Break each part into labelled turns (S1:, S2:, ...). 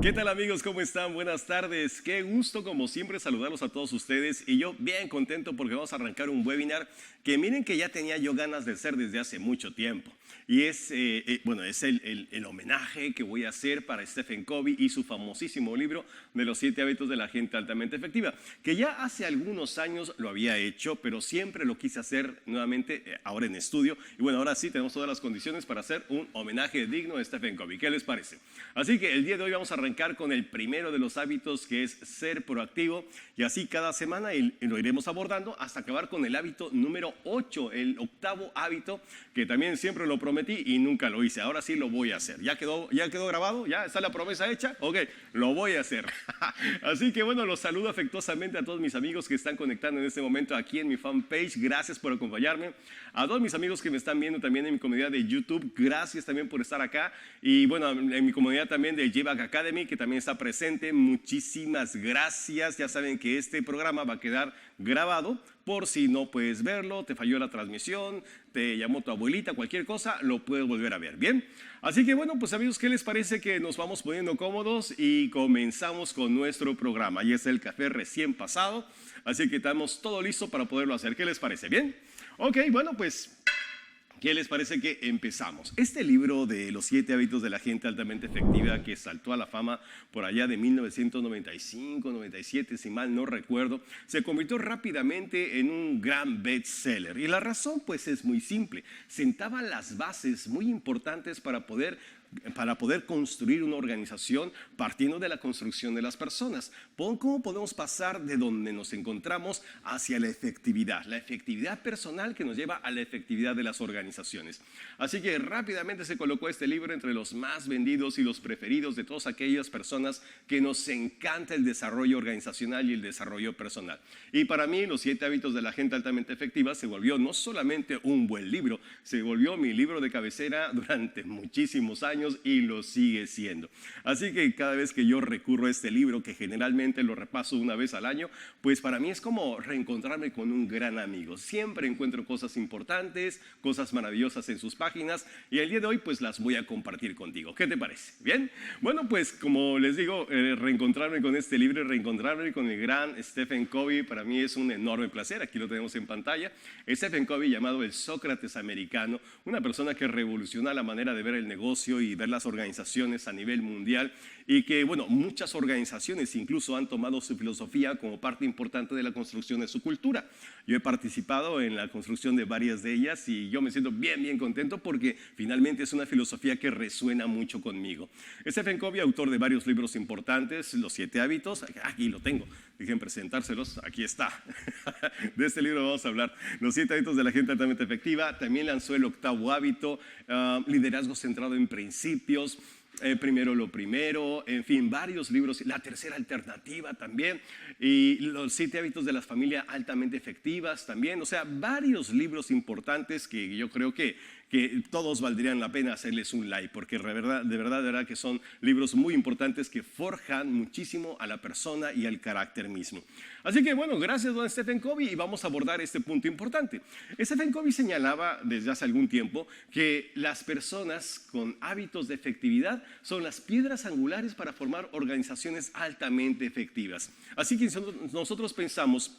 S1: ¿Qué tal amigos? ¿Cómo están? Buenas tardes. Qué gusto como siempre saludarlos a todos ustedes y yo bien contento porque vamos a arrancar un webinar que miren que ya tenía yo ganas de hacer desde hace mucho tiempo. Y es el homenaje que voy a hacer para Stephen Covey y su famosísimo libro de los 7 hábitos de la gente altamente efectiva, que ya hace algunos años lo había hecho, pero siempre lo quise hacer nuevamente ahora en estudio. Y bueno, ahora sí tenemos todas las condiciones para hacer un homenaje digno a Stephen Covey. ¿Qué les parece? Así que el día de hoy vamos a arrancar con el primero de los hábitos, que es ser proactivo, y así cada semana lo iremos abordando hasta acabar con el hábito número 8, el octavo hábito, que también siempre lo prometí y nunca lo hice. Ahora sí lo voy a hacer. ¿Ya quedó grabado? ¿Ya está la promesa hecha? Ok, lo voy a hacer. Así que bueno, los saludo afectuosamente a todos mis amigos que están conectando en este momento aquí en mi fanpage. Gracias por acompañarme. A todos mis amigos que me están viendo también en mi comunidad de YouTube, gracias también por estar acá. Y bueno, en mi comunidad también de JBack Academy, que también está presente, muchísimas gracias. Ya saben que este programa va a quedar grabado por si no puedes verlo, te falló la transmisión, te llamó tu abuelita, cualquier cosa, lo puedes volver a ver, ¿bien? Así que bueno, pues amigos, ¿qué les parece que nos vamos poniendo cómodos y comenzamos con nuestro programa? Y es el café recién pasado, así que estamos todo listo para poderlo hacer. ¿Qué les parece? ¿Bien? Ok, bueno, pues ¿qué les parece que empezamos? Este libro de los 7 hábitos de la gente altamente efectiva, que saltó a la fama por allá de 1995, 97, si mal no recuerdo, se convirtió rápidamente en un gran bestseller. Y la razón pues es muy simple. Sentaba las bases muy importantes para poder construir una organización partiendo de la construcción de las personas. ¿Cómo podemos pasar de donde nos encontramos hacia la efectividad personal que nos lleva a la efectividad de las organizaciones? Así que rápidamente se colocó este libro entre los más vendidos y los preferidos de todas aquellas personas que nos encanta el desarrollo organizacional y el desarrollo personal. Y para mí, los 7 hábitos de la gente altamente efectiva se volvió no solamente un buen libro, se volvió mi libro de cabecera durante muchísimos años y lo sigue siendo. Así que cada vez que yo recurro a este libro, que generalmente lo repaso una vez al año, pues para mí es como reencontrarme con un gran amigo. Siempre encuentro cosas importantes, cosas maravillosas en sus páginas, y el día de hoy pues las voy a compartir contigo. ¿Qué te parece? ¿Bien? Bueno, pues como les digo, reencontrarme con este libro y reencontrarme con el gran Stephen Covey, para mí es un enorme placer. Aquí lo tenemos en pantalla. Stephen Covey, llamado el Sócrates americano, una persona que revoluciona la manera de ver el negocio y ver las organizaciones a nivel mundial, y que bueno, muchas organizaciones incluso han tomado su filosofía como parte importante de la construcción de su cultura. Yo he participado en la construcción de varias de ellas y yo me siento bien contento porque finalmente es una filosofía que resuena mucho conmigo. Stephen Covey, autor de varios libros importantes, Los 7 hábitos, aquí lo tengo, dejen presentárselos, aquí está. De este libro vamos a hablar, Los 7 hábitos de la gente altamente efectiva. También lanzó el octavo hábito, liderazgo centrado en principios, primero lo primero, en fin, varios libros. La tercera alternativa también, y los 7 hábitos de las familias altamente efectivas también. O sea, varios libros importantes que yo creo que todos valdrían la pena hacerles un like, porque de verdad que son libros muy importantes que forjan muchísimo a la persona y al carácter mismo. Así que bueno, gracias don Stephen Covey, y vamos a abordar este punto importante. Stephen Covey señalaba desde hace algún tiempo que las personas con hábitos de efectividad son las piedras angulares para formar organizaciones altamente efectivas. Así que si nosotros pensamos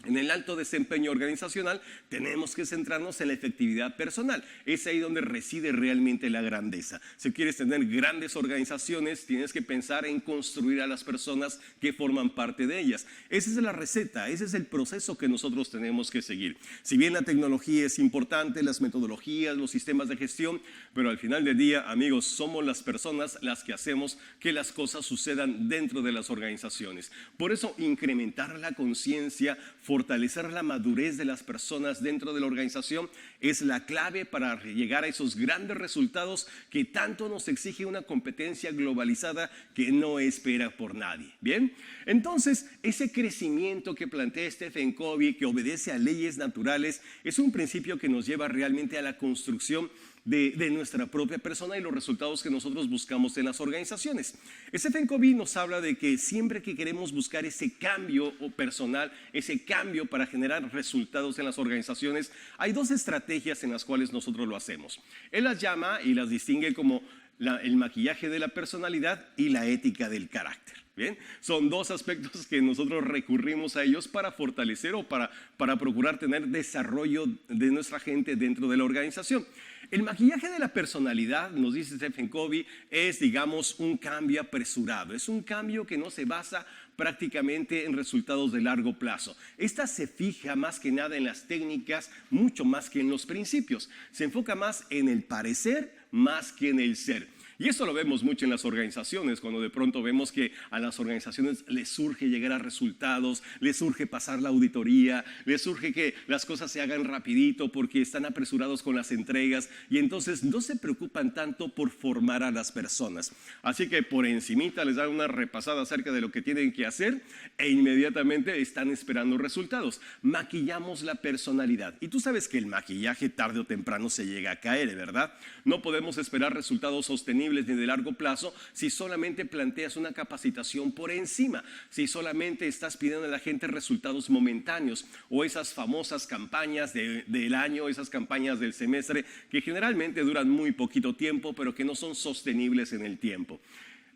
S1: en el alto desempeño organizacional, tenemos que centrarnos en la efectividad personal. Es ahí donde reside realmente la grandeza. Si quieres tener grandes organizaciones, tienes que pensar en construir a las personas que forman parte de ellas. Esa es la receta, ese es el proceso que nosotros tenemos que seguir. Si bien la tecnología es importante, las metodologías, los sistemas de gestión, pero al final del día, amigos, somos las personas las que hacemos que las cosas sucedan dentro de las organizaciones. Por eso, incrementar la conciencia, fortalecer la madurez de las personas dentro de la organización es la clave para llegar a esos grandes resultados que tanto nos exige una competencia globalizada que no espera por nadie. Bien, entonces ese crecimiento que plantea Stephen Covey, que obedece a leyes naturales, es un principio que nos lleva realmente a la construcción de nuestra propia persona y los resultados que nosotros buscamos en las organizaciones. Stephen Covey nos habla de que siempre que queremos buscar ese cambio personal, ese cambio para generar resultados en las organizaciones, hay 2 estrategias en las cuales nosotros lo hacemos. Él las llama y las distingue como el maquillaje de la personalidad y la ética del carácter. Bien, son dos aspectos que nosotros recurrimos a ellos para fortalecer o para procurar tener desarrollo de nuestra gente dentro de la organización. El maquillaje de la personalidad, nos dice Stephen Covey, es, digamos, un cambio apresurado. Es un cambio que no se basa prácticamente en resultados de largo plazo. Esta se fija más que nada en las técnicas, mucho más que en los principios. Se enfoca más en el parecer más que en el ser. Y eso lo vemos mucho en las organizaciones, cuando de pronto vemos que a las organizaciones les surge llegar a resultados, les surge pasar la auditoría, les surge que las cosas se hagan rapidito porque están apresurados con las entregas y entonces no se preocupan tanto por formar a las personas. Así que por encimita les dan una repasada acerca de lo que tienen que hacer e inmediatamente están esperando resultados. Maquillamos la personalidad. Y tú sabes que el maquillaje tarde o temprano se llega a caer, ¿verdad? No podemos esperar resultados sostenibles ni de largo plazo si solamente planteas una capacitación por encima, si solamente estás pidiendo a la gente resultados momentáneos o esas famosas campañas del año, esas campañas del semestre que generalmente duran muy poquito tiempo pero que no son sostenibles en el tiempo.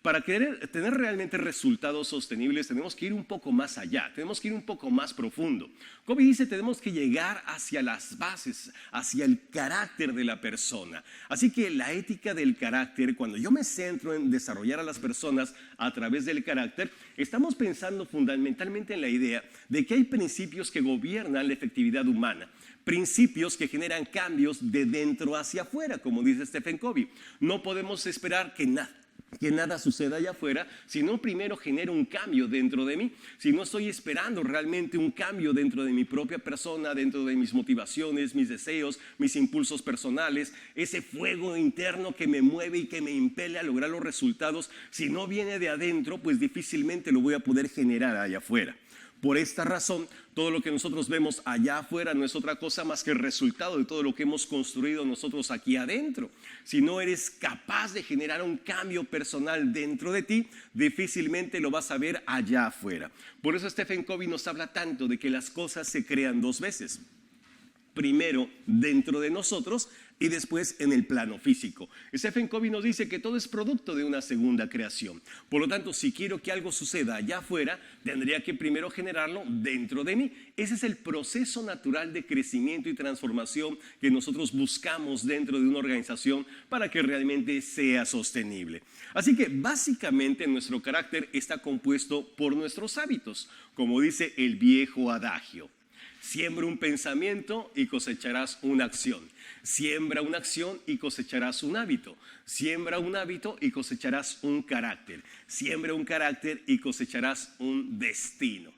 S1: Para tener realmente resultados sostenibles tenemos que ir un poco más allá, tenemos que ir un poco más profundo. Covey dice, tenemos que llegar hacia las bases, hacia el carácter de la persona. Así que la ética del carácter, cuando yo me centro en desarrollar a las personas a través del carácter, estamos pensando fundamentalmente en la idea de que hay principios que gobiernan la efectividad humana. Principios que generan cambios de dentro hacia afuera, como dice Stephen Covey. No podemos esperar que nada suceda allá afuera, si no primero genero un cambio dentro de mí, si no estoy esperando realmente un cambio dentro de mi propia persona, dentro de mis motivaciones, mis deseos, mis impulsos personales, ese fuego interno que me mueve y que me impele a lograr los resultados, si no viene de adentro, pues difícilmente lo voy a poder generar allá afuera. Por esta razón, todo lo que nosotros vemos allá afuera no es otra cosa más que el resultado de todo lo que hemos construido nosotros aquí adentro. Si no eres capaz de generar un cambio personal dentro de ti, difícilmente lo vas a ver allá afuera. Por eso Stephen Covey nos habla tanto de que las cosas se crean dos veces. Primero dentro de nosotros y después en el plano físico. Stephen Covey nos dice que todo es producto de una segunda creación. Por lo tanto, si quiero que algo suceda allá afuera, tendría que primero generarlo dentro de mí. Ese es el proceso natural de crecimiento y transformación que nosotros buscamos dentro de una organización para que realmente sea sostenible. Así que básicamente nuestro carácter está compuesto por nuestros hábitos, como dice el viejo adagio. Siembra un pensamiento y cosecharás una acción. Siembra una acción y cosecharás un hábito. Siembra un hábito y cosecharás un carácter. Siembra un carácter y cosecharás un destino.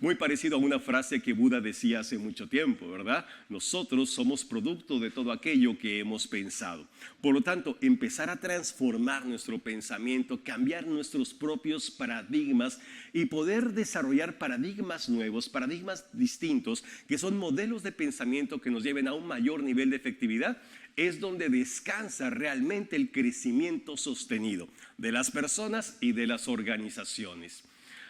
S1: Muy parecido a una frase que Buda decía hace mucho tiempo, ¿verdad? Nosotros somos producto de todo aquello que hemos pensado. Por lo tanto, empezar a transformar nuestro pensamiento, cambiar nuestros propios paradigmas y poder desarrollar paradigmas nuevos, paradigmas distintos, que son modelos de pensamiento que nos lleven a un mayor nivel de efectividad, es donde descansa realmente el crecimiento sostenido de las personas y de las organizaciones.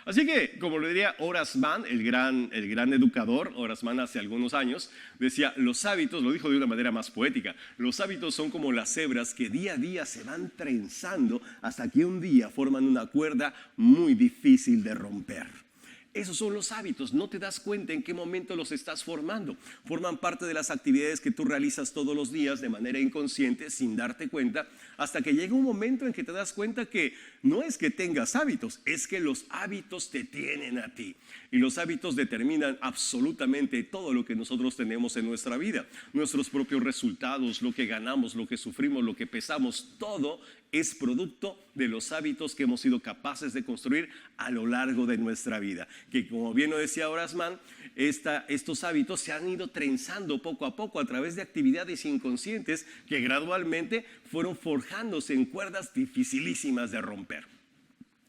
S1: Así que, como lo diría Horace Mann, el gran educador, Horace Mann hace algunos años, decía, los hábitos, lo dijo de una manera más poética, los hábitos son como las hebras que día a día se van trenzando hasta que un día forman una cuerda muy difícil de romper. Esos son los hábitos, no te das cuenta en qué momento los estás formando. Forman parte de las actividades que tú realizas todos los días de manera inconsciente, sin darte cuenta, hasta que llega un momento en que te das cuenta que no es que tengas hábitos, es que los hábitos te tienen a ti. Y los hábitos determinan absolutamente todo lo que nosotros tenemos en nuestra vida. Nuestros propios resultados, lo que ganamos, lo que sufrimos, lo que pesamos, todo es producto de los hábitos que hemos sido capaces de construir a lo largo de nuestra vida. Que como bien lo decía Horace Mann, estos hábitos se han ido trenzando poco a poco a través de actividades inconscientes que gradualmente fueron forjándose en cuerdas dificilísimas de romper.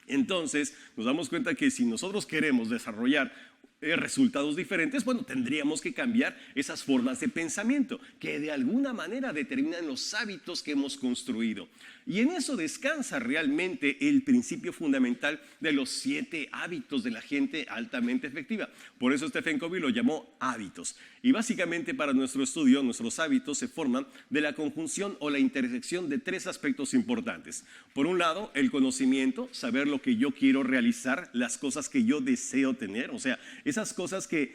S1: Entonces nos damos cuenta que si nosotros queremos desarrollar resultados diferentes, bueno, tendríamos que cambiar esas formas de pensamiento que de alguna manera determinan los hábitos que hemos construido. Y en eso descansa realmente el principio fundamental de los 7 hábitos de la gente altamente efectiva. Por eso Stephen Covey lo llamó hábitos. Y básicamente para nuestro estudio, nuestros hábitos se forman de la conjunción o la intersección de 3 aspectos importantes. Por un lado, el conocimiento, saber lo que yo quiero realizar, las cosas que yo deseo tener, o sea, esas cosas que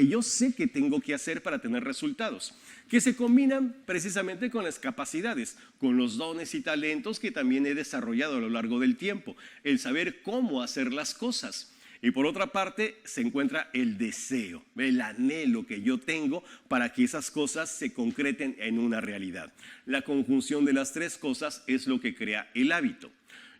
S1: yo sé que tengo que hacer para tener resultados, que se combinan precisamente con las capacidades, con los dones y talentos que también he desarrollado a lo largo del tiempo, el saber cómo hacer las cosas. Y por otra parte se encuentra el deseo, el anhelo que yo tengo para que esas cosas se concreten en una realidad. La conjunción de las 3 cosas es lo que crea el hábito.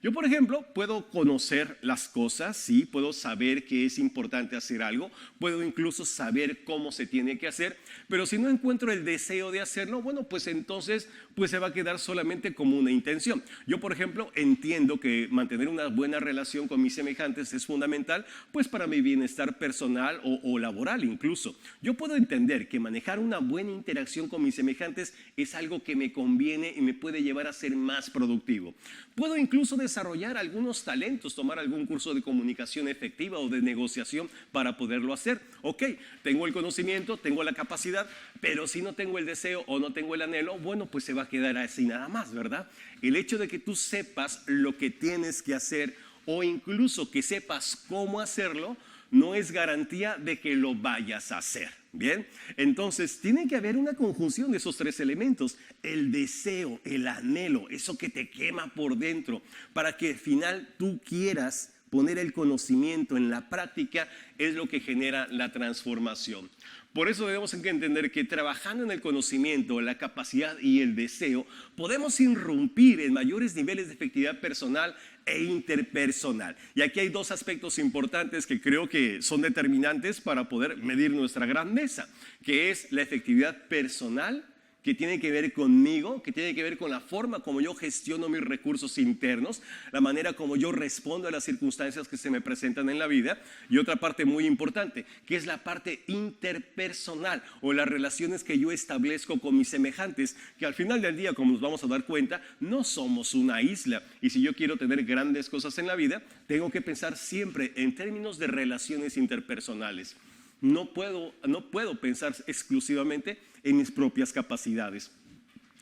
S1: Yo, por ejemplo, puedo conocer las cosas, sí, puedo saber que es importante hacer algo, puedo incluso saber cómo se tiene que hacer, pero si no encuentro el deseo de hacerlo, bueno, pues entonces se va a quedar solamente como una intención. Yo, por ejemplo, entiendo que mantener una buena relación con mis semejantes es fundamental, pues para mi bienestar personal o laboral incluso. Yo puedo entender que manejar una buena interacción con mis semejantes es algo que me conviene y me puede llevar a ser más productivo. Puedo incluso desarrollar algunos talentos, tomar algún curso de comunicación efectiva o de negociación para poderlo hacer. Ok, tengo el conocimiento, tengo la capacidad, pero si no tengo el deseo o no tengo el anhelo, bueno, pues se va a quedar así nada más, ¿verdad? El hecho de que tú sepas lo que tienes que hacer o incluso que sepas cómo hacerlo, no es garantía de que lo vayas a hacer. Bien, entonces tiene que haber una conjunción de esos 3 elementos, el deseo, el anhelo, eso que te quema por dentro, para que al final tú quieras poner el conocimiento en la práctica, es lo que genera la transformación. Por eso debemos entender que trabajando en el conocimiento, la capacidad y el deseo, podemos irrumpir en mayores niveles de efectividad personal e interpersonal. Y aquí hay 2 aspectos importantes que creo que son determinantes para poder medir nuestra grandeza, que es la efectividad personal, que tiene que ver conmigo, que tiene que ver con la forma como yo gestiono mis recursos internos, la manera como yo respondo a las circunstancias que se me presentan en la vida, y otra parte muy importante, que es la parte interpersonal o las relaciones que yo establezco con mis semejantes, que al final del día, como nos vamos a dar cuenta, no somos una isla, y si yo quiero tener grandes cosas en la vida, tengo que pensar siempre en términos de relaciones interpersonales. No puedo pensar exclusivamente en mis propias capacidades,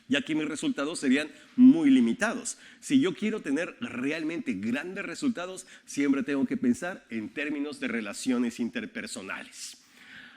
S1: ya que mis resultados serían muy limitados. Si yo quiero tener realmente grandes resultados, siempre tengo que pensar en términos de relaciones interpersonales.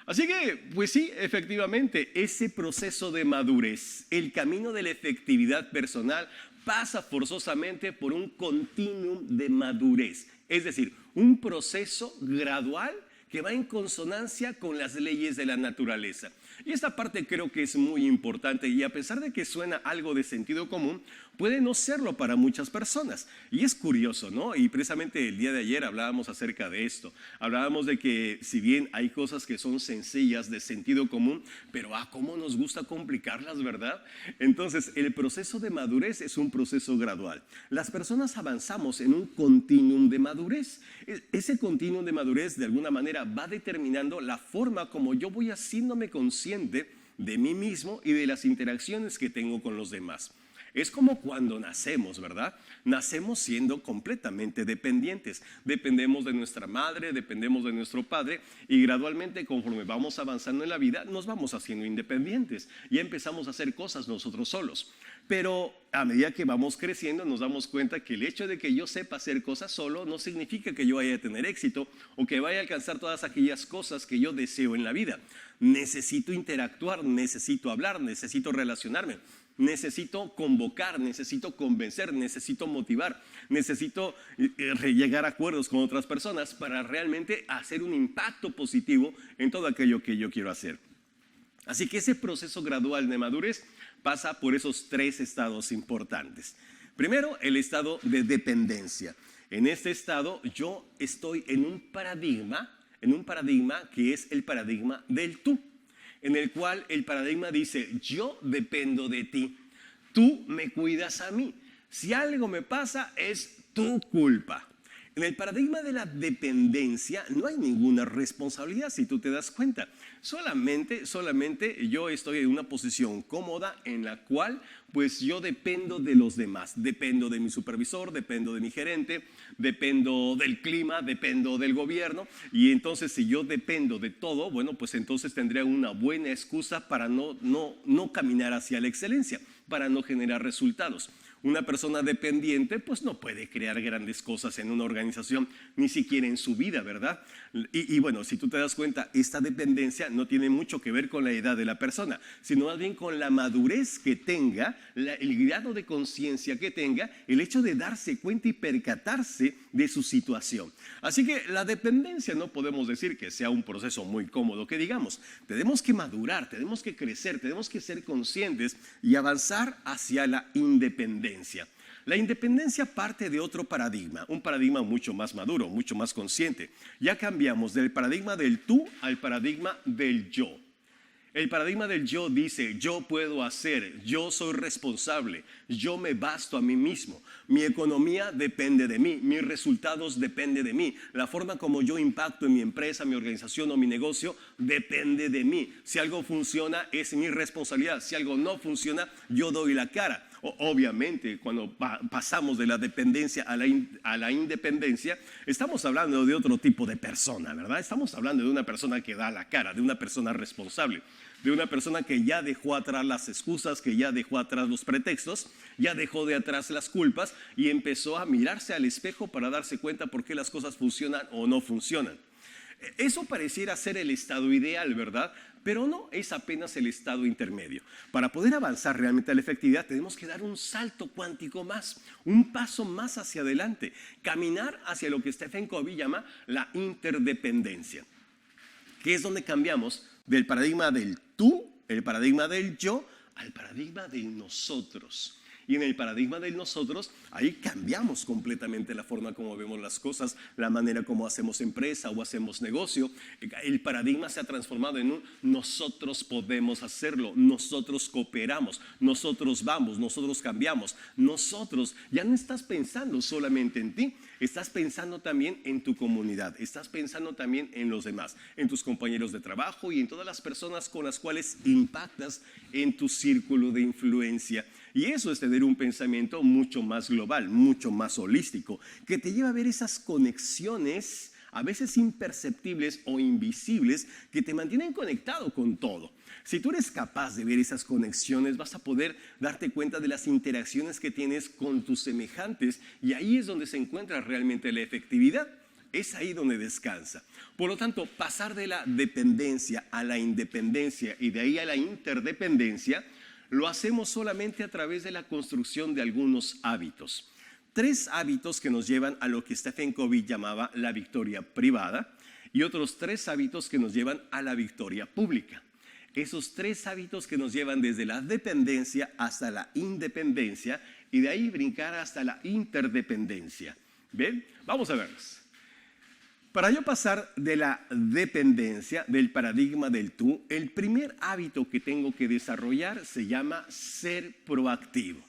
S1: Así que, pues sí, efectivamente, ese proceso de madurez, el camino de la efectividad personal, pasa forzosamente por un continuum de madurez, es decir, un proceso gradual que va en consonancia con las leyes de la naturaleza. Y esta parte creo que es muy importante y a pesar de que suena algo de sentido común, puede no serlo para muchas personas. Y es curioso, ¿no? Y precisamente el día de ayer hablábamos acerca de esto. Hablábamos de que si bien hay cosas que son sencillas de sentido común, pero cómo nos gusta complicarlas, ¿verdad? Entonces, el proceso de madurez es un proceso gradual. Las personas avanzamos en un continuum de madurez. Ese continuum de madurez, de alguna manera, va determinando la forma como yo voy haciéndome consciente de mí mismo y de las interacciones que tengo con los demás. Es como cuando nacemos, ¿verdad? Nacemos siendo completamente dependientes. Dependemos de nuestra madre, dependemos de nuestro padre y gradualmente conforme vamos avanzando en la vida nos vamos haciendo independientes. Ya empezamos a hacer cosas nosotros solos. Pero a medida que vamos creciendo nos damos cuenta que el hecho de que yo sepa hacer cosas solo no significa que yo vaya a tener éxito o que vaya a alcanzar todas aquellas cosas que yo deseo en la vida. Necesito interactuar, necesito hablar, necesito relacionarme. Necesito convocar, necesito convencer, necesito motivar, necesito llegar a acuerdos con otras personas para realmente hacer un impacto positivo en todo aquello que yo quiero hacer. Así que ese proceso gradual de madurez pasa por esos 3 estados importantes. Primero, el estado de dependencia. En este estado yo estoy en un paradigma que es el paradigma del tú, en el cual el paradigma dice, yo dependo de ti, tú me cuidas a mí, si algo me pasa es tu culpa. En el paradigma de la dependencia no hay ninguna responsabilidad, si tú te das cuenta. Solamente yo estoy en una posición cómoda en la cual pues yo dependo de los demás. Dependo de mi supervisor, dependo de mi gerente, dependo del clima, dependo del gobierno. Y entonces si yo dependo de todo, bueno, pues entonces tendría una buena excusa para no caminar hacia la excelencia, para no generar resultados. Una persona dependiente pues no puede crear grandes cosas en una organización, ni siquiera en su vida, ¿verdad? Y bueno, si tú te das cuenta, esta dependencia no tiene mucho que ver con la edad de la persona, sino más bien con la madurez que tenga, el grado de conciencia que tenga, el hecho de darse cuenta y percatarse de su situación. Así que la dependencia no podemos decir que sea un proceso muy cómodo, que digamos, tenemos que madurar, tenemos que crecer, tenemos que ser conscientes y avanzar hacia la independencia. La independencia parte de otro paradigma, un paradigma mucho más maduro, mucho más consciente. Ya cambiamos del paradigma del tú al paradigma del yo. El paradigma del yo dice, yo puedo hacer, yo soy responsable, yo me basto a mí mismo, mi economía depende de mí, mis resultados dependen de mí, la forma como yo impacto en mi empresa, mi organización o mi negocio depende de mí. Si algo funciona es mi responsabilidad, si algo no funciona yo doy la cara. Obviamente, cuando pasamos de la dependencia a la independencia, estamos hablando de otro tipo de persona, ¿verdad? Estamos hablando de una persona que da la cara, de una persona responsable, de una persona que ya dejó atrás las excusas, que ya dejó atrás los pretextos, ya dejó de atrás las culpas y empezó a mirarse al espejo para darse cuenta por qué las cosas funcionan o no funcionan. Eso pareciera ser el estado ideal, ¿verdad? Pero no, es apenas el estado intermedio. Para poder avanzar realmente a la efectividad tenemos que dar un salto cuántico más, un paso más hacia adelante, caminar hacia lo que Stephen Covey llama la interdependencia, que es donde cambiamos del paradigma del tú, el paradigma del yo, al paradigma del nosotros. Y en el paradigma del nosotros, ahí cambiamos completamente la forma como vemos las cosas, la manera como hacemos empresa o hacemos negocio. El paradigma se ha transformado en un nosotros podemos hacerlo, nosotros cooperamos, nosotros vamos, nosotros cambiamos. Nosotros, ya no estás pensando solamente en ti, estás pensando también en tu comunidad, estás pensando también en los demás, en tus compañeros de trabajo y en todas las personas con las cuales impactas en tu círculo de influencia. Y eso es tener un pensamiento mucho más global, mucho más holístico, que te lleva a ver esas conexiones, a veces imperceptibles o invisibles, que te mantienen conectado con todo. Si tú eres capaz de ver esas conexiones, vas a poder darte cuenta de las interacciones que tienes con tus semejantes, y ahí es donde se encuentra realmente la efectividad. Es ahí donde descansa. Por lo tanto, pasar de la dependencia a la independencia y de ahí a la interdependencia, lo hacemos solamente a través de la construcción de algunos hábitos. 3 hábitos que nos llevan a lo que Stephen Covey llamaba la victoria privada y otros 3 hábitos que nos llevan a la victoria pública. Esos 3 hábitos que nos llevan desde la dependencia hasta la independencia y de ahí brincar hasta la interdependencia. ¿Bien? Vamos a verlos. Para yo pasar de la dependencia, del paradigma del tú, el primer hábito que tengo que desarrollar se llama ser proactivo,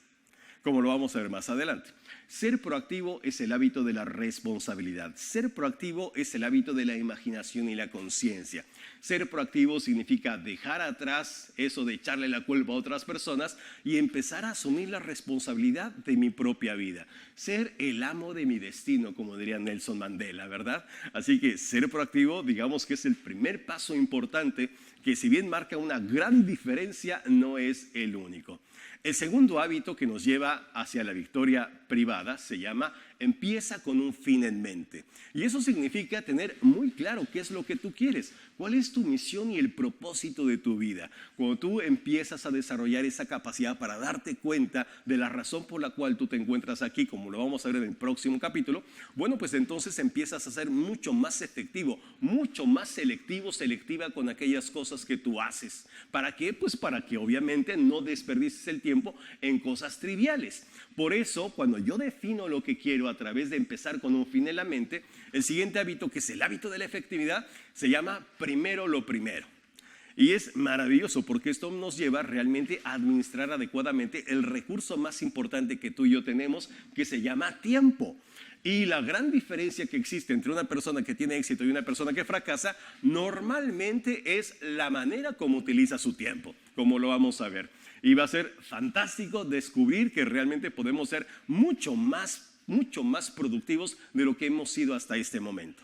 S1: como lo vamos a ver más adelante. Ser proactivo es el hábito de la responsabilidad. Ser proactivo es el hábito de la imaginación y la conciencia. Ser proactivo significa dejar atrás eso de echarle la culpa a otras personas y empezar a asumir la responsabilidad de mi propia vida. Ser el amo de mi destino, como diría Nelson Mandela, ¿verdad? Así que ser proactivo, digamos que es el primer paso importante que, si bien marca una gran diferencia, no es el único. El segundo hábito que nos lleva hacia la victoria privada se llama empieza con un fin en mente. Y eso significa tener muy claro qué es lo que tú quieres, cuál es tu misión y el propósito de tu vida. Cuando tú empiezas a desarrollar esa capacidad para darte cuenta de la razón por la cual tú te encuentras aquí, como lo vamos a ver en el próximo capítulo, bueno, pues entonces empiezas a ser mucho más efectivo, mucho más selectiva con aquellas cosas que tú haces. ¿Para qué? Pues para que obviamente no desperdicies el tiempo en cosas triviales. Por eso, cuando yo defino lo que quiero a través de empezar con un fin en la mente, el siguiente hábito, que es el hábito de la efectividad, se llama primero lo primero. Y es maravilloso porque esto nos lleva realmente a administrar adecuadamente el recurso más importante que tú y yo tenemos, que se llama tiempo. Y la gran diferencia que existe entre una persona que tiene éxito y una persona que fracasa normalmente es la manera como utiliza su tiempo, como lo vamos a ver. Y va a ser fantástico descubrir que realmente podemos ser mucho más productivos de lo que hemos sido hasta este momento.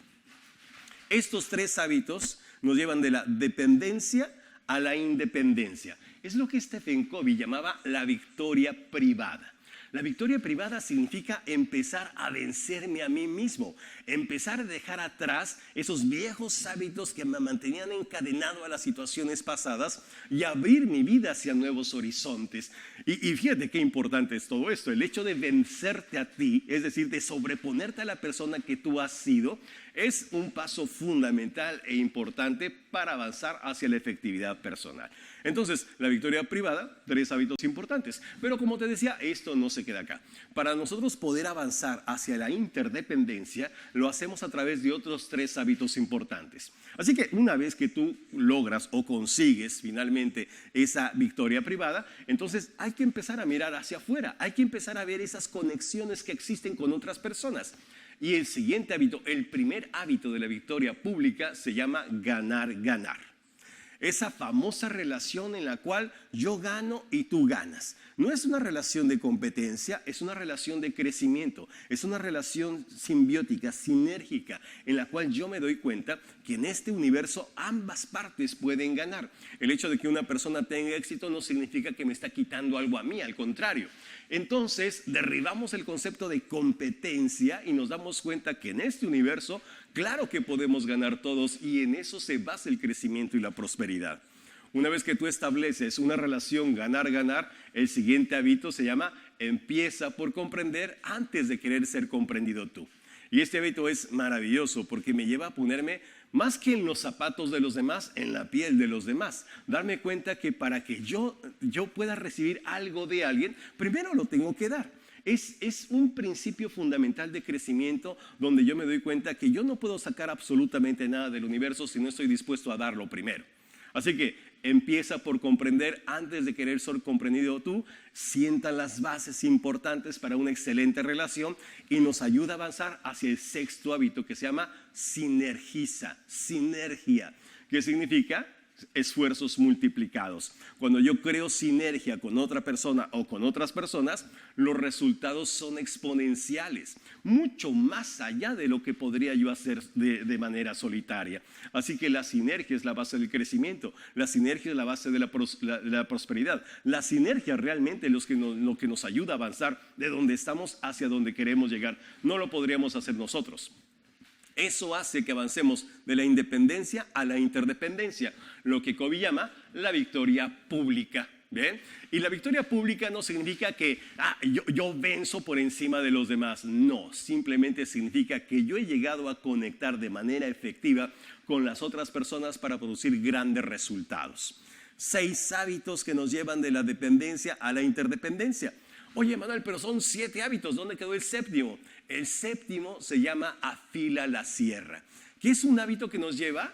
S1: Estos 3 hábitos nos llevan de la dependencia a la independencia. Es lo que Stephen Covey llamaba la victoria privada. La victoria privada significa empezar a vencerme a mí mismo, empezar a dejar atrás esos viejos hábitos que me mantenían encadenado a las situaciones pasadas y abrir mi vida hacia nuevos horizontes. Y fíjate qué importante es todo esto, el hecho de vencerte a ti, es decir, de sobreponerte a la persona que tú has sido, es un paso fundamental e importante para avanzar hacia la efectividad personal. Entonces, la victoria privada, 3 hábitos importantes. Pero como te decía, esto no se queda acá. Para nosotros poder avanzar hacia la interdependencia, lo hacemos a través de otros 3 hábitos importantes. Así que una vez que tú logras o consigues finalmente esa victoria privada, entonces hay que empezar a mirar hacia afuera, hay que empezar a ver esas conexiones que existen con otras personas. Y el siguiente hábito, el primer hábito de la victoria pública se llama ganar, ganar. Esa famosa relación en la cual yo gano y tú ganas. No es una relación de competencia, es una relación de crecimiento, es una relación simbiótica, sinérgica, en la cual yo me doy cuenta que en este universo ambas partes pueden ganar. El hecho de que una persona tenga éxito no significa que me está quitando algo a mí, al contrario. Entonces derribamos el concepto de competencia y nos damos cuenta que en este universo, claro que podemos ganar todos y en eso se basa el crecimiento y la prosperidad. Una vez que tú estableces una relación ganar-ganar, el siguiente hábito se llama empieza por comprender antes de querer ser comprendido tú. Y este hábito es maravilloso porque me lleva a ponerme más que en los zapatos de los demás, en la piel de los demás. Darme cuenta que para que yo pueda recibir algo de alguien, primero lo tengo que dar. Es un principio fundamental de crecimiento donde yo me doy cuenta que yo no puedo sacar absolutamente nada del universo si no estoy dispuesto a darlo primero. Así que empieza por comprender antes de querer ser comprendido tú, sienta las bases importantes para una excelente relación y nos ayuda a avanzar hacia el 6º hábito que se llama sinergia, que significa esfuerzos multiplicados. Cuando yo creo sinergia con otra persona o con otras personas, los resultados son exponenciales, mucho más allá de lo que podría yo hacer de manera solitaria. Así que la sinergia es la base del crecimiento, la sinergia es la base de la prosperidad. La sinergia realmente es lo que nos ayuda a avanzar de donde estamos hacia donde queremos llegar. No lo podríamos hacer nosotros. Eso hace que avancemos de la independencia a la interdependencia, lo que Covey llama la victoria pública. ¿Bien? Y la victoria pública no significa que yo venzo por encima de los demás. No, simplemente significa que yo he llegado a conectar de manera efectiva con las otras personas para producir grandes resultados. 6 hábitos que nos llevan de la dependencia a la interdependencia. Oye, Manuel, pero son 7 hábitos. ¿Dónde quedó el 7º? El 7º se llama afila la sierra, que es un hábito que nos lleva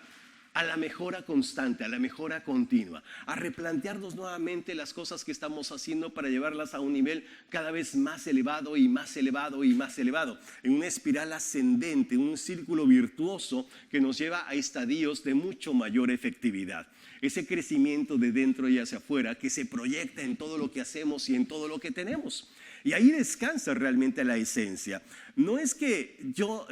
S1: a la mejora constante, a la mejora continua, a replantearnos nuevamente las cosas que estamos haciendo para llevarlas a un nivel cada vez más elevado y más elevado y más elevado, en una espiral ascendente, un círculo virtuoso que nos lleva a estadios de mucho mayor efectividad. Ese crecimiento de dentro y hacia afuera que se proyecta en todo lo que hacemos y en todo lo que tenemos. Y ahí descansa realmente la esencia. No es que yo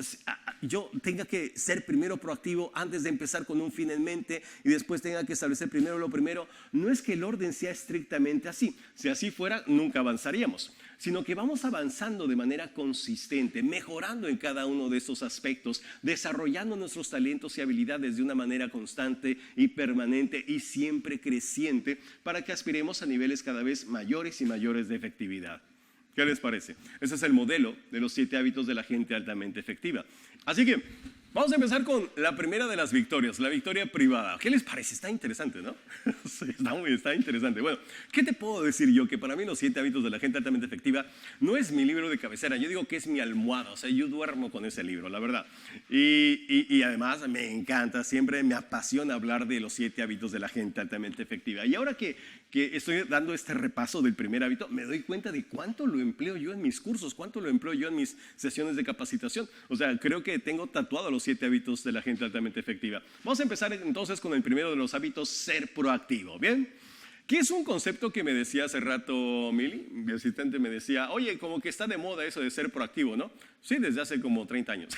S1: tenga que ser primero proactivo antes de empezar con un fin en mente y después tenga que establecer primero lo primero. No es que el orden sea estrictamente así. Si así fuera, nunca avanzaríamos. Sino que vamos avanzando de manera consistente, mejorando en cada uno de estos aspectos, desarrollando nuestros talentos y habilidades de una manera constante y permanente y siempre creciente para que aspiremos a niveles cada vez mayores y mayores de efectividad. ¿Qué les parece? Ese es el modelo de los 7 hábitos de la gente altamente efectiva. Así que vamos a empezar con la primera de las victorias, la victoria privada. ¿Qué les parece? Está interesante, ¿no? Sí, está interesante. Bueno, ¿qué te puedo decir yo? Que para mí los 7 hábitos de la gente altamente efectiva no es mi libro de cabecera. Yo digo que es mi almohada. O sea, yo duermo con ese libro, la verdad. Y además me encanta, siempre me apasiona hablar de los 7 hábitos de la gente altamente efectiva. Y ahora que que estoy dando este repaso del primer hábito, me doy cuenta de cuánto lo empleo yo en mis cursos, cuánto lo empleo yo en mis sesiones de capacitación. O sea, creo que tengo tatuado los 7 hábitos de la gente altamente efectiva. Vamos a empezar entonces con el primero de los hábitos, ser proactivo, ¿bien? ¿Qué es un concepto que me decía hace rato Mili? Mi asistente me decía, oye, como que está de moda eso de ser proactivo, ¿no? Sí, desde hace como 30 años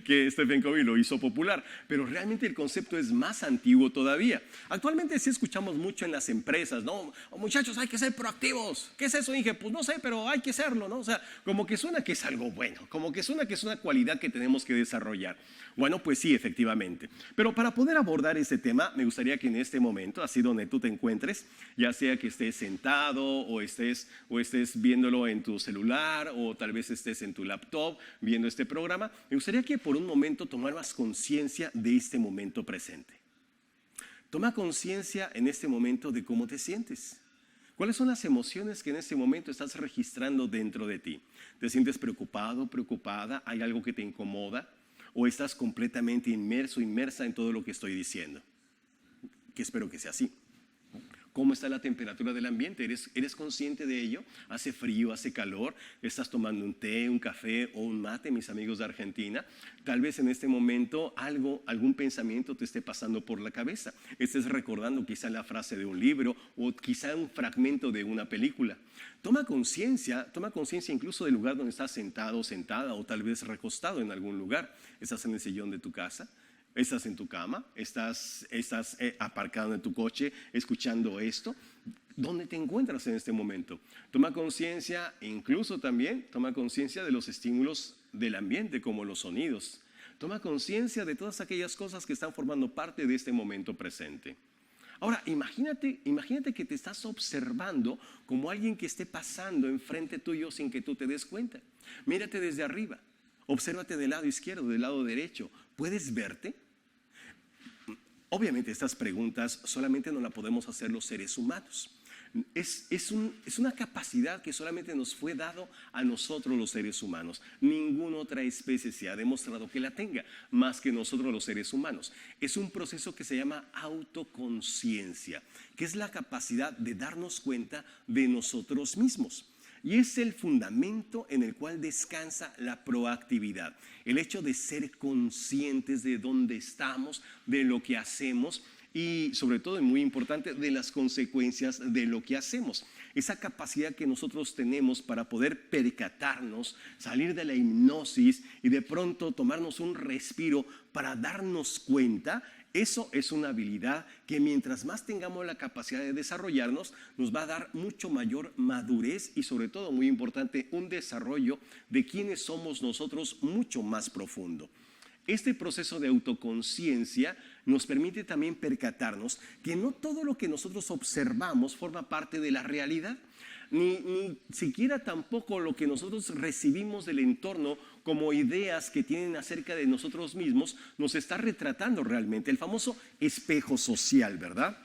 S1: que Stephen Covey lo hizo popular, pero realmente el concepto es más antiguo todavía. Actualmente sí escuchamos mucho en las empresas, ¿no? Oh, muchachos, hay que ser proactivos. ¿Qué es eso, Inge? Pues no sé, pero hay que serlo, ¿no? O sea, como que suena que es algo bueno, como que suena que es una cualidad que tenemos que desarrollar. Bueno, pues sí, efectivamente. Pero para poder abordar este tema, me gustaría que en este momento, así donde tú te encuentres, ya sea que estés sentado o estés viéndolo en tu celular o tal vez estés en tu laptop viendo este programa, me gustaría que por un momento tomaras conciencia de este momento presente. Toma conciencia en este momento de cómo te sientes. ¿Cuáles son las emociones que en este momento estás registrando dentro de ti? ¿Te sientes preocupado, preocupada? ¿Hay algo que te incomoda? ¿O estás completamente inmerso, inmersa en todo lo que estoy diciendo? Que espero que sea así. ¿Cómo está la temperatura del ambiente? ¿Eres consciente de ello? ¿Hace frío, hace calor? ¿Estás tomando un té, un café o un mate, mis amigos de Argentina? Tal vez en este momento algún pensamiento te esté pasando por la cabeza. Estés recordando quizá la frase de un libro o quizá un fragmento de una película. Toma conciencia incluso del lugar donde estás sentado o sentada o tal vez recostado en algún lugar. ¿Estás en el sillón de tu casa? ¿Estás en tu cama? ¿Estás aparcado en tu coche escuchando esto? ¿Dónde te encuentras en este momento? Toma conciencia, incluso también, toma conciencia de los estímulos del ambiente, como los sonidos. Toma conciencia de todas aquellas cosas que están formando parte de este momento presente. Ahora, imagínate que te estás observando como alguien que esté pasando enfrente tuyo sin que tú te des cuenta. Mírate desde arriba. Obsérvate del lado izquierdo, del lado derecho. ¿Puedes verte? Obviamente estas preguntas solamente no las podemos hacer los seres humanos. Es una capacidad que solamente nos fue dado a nosotros los seres humanos. Ninguna otra especie se ha demostrado que la tenga, más que nosotros los seres humanos. Es un proceso que se llama autoconciencia, que es la capacidad de darnos cuenta de nosotros mismos. Y es el fundamento en el cual descansa la proactividad. El hecho de ser conscientes de dónde estamos, de lo que hacemos y sobre todo, y muy importante, de las consecuencias de lo que hacemos. Esa capacidad que nosotros tenemos para poder percatarnos, salir de la hipnosis y de pronto tomarnos un respiro para darnos cuenta. Eso es una habilidad que mientras más tengamos la capacidad de desarrollarnos, nos va a dar mucho mayor madurez y sobre todo, muy importante, un desarrollo de quiénes somos nosotros mucho más profundo. Este proceso de autoconciencia nos permite también percatarnos que no todo lo que nosotros observamos forma parte de la realidad, ni siquiera tampoco lo que nosotros recibimos del entorno como ideas que tienen acerca de nosotros mismos nos está retratando realmente. El famoso espejo social, ¿verdad?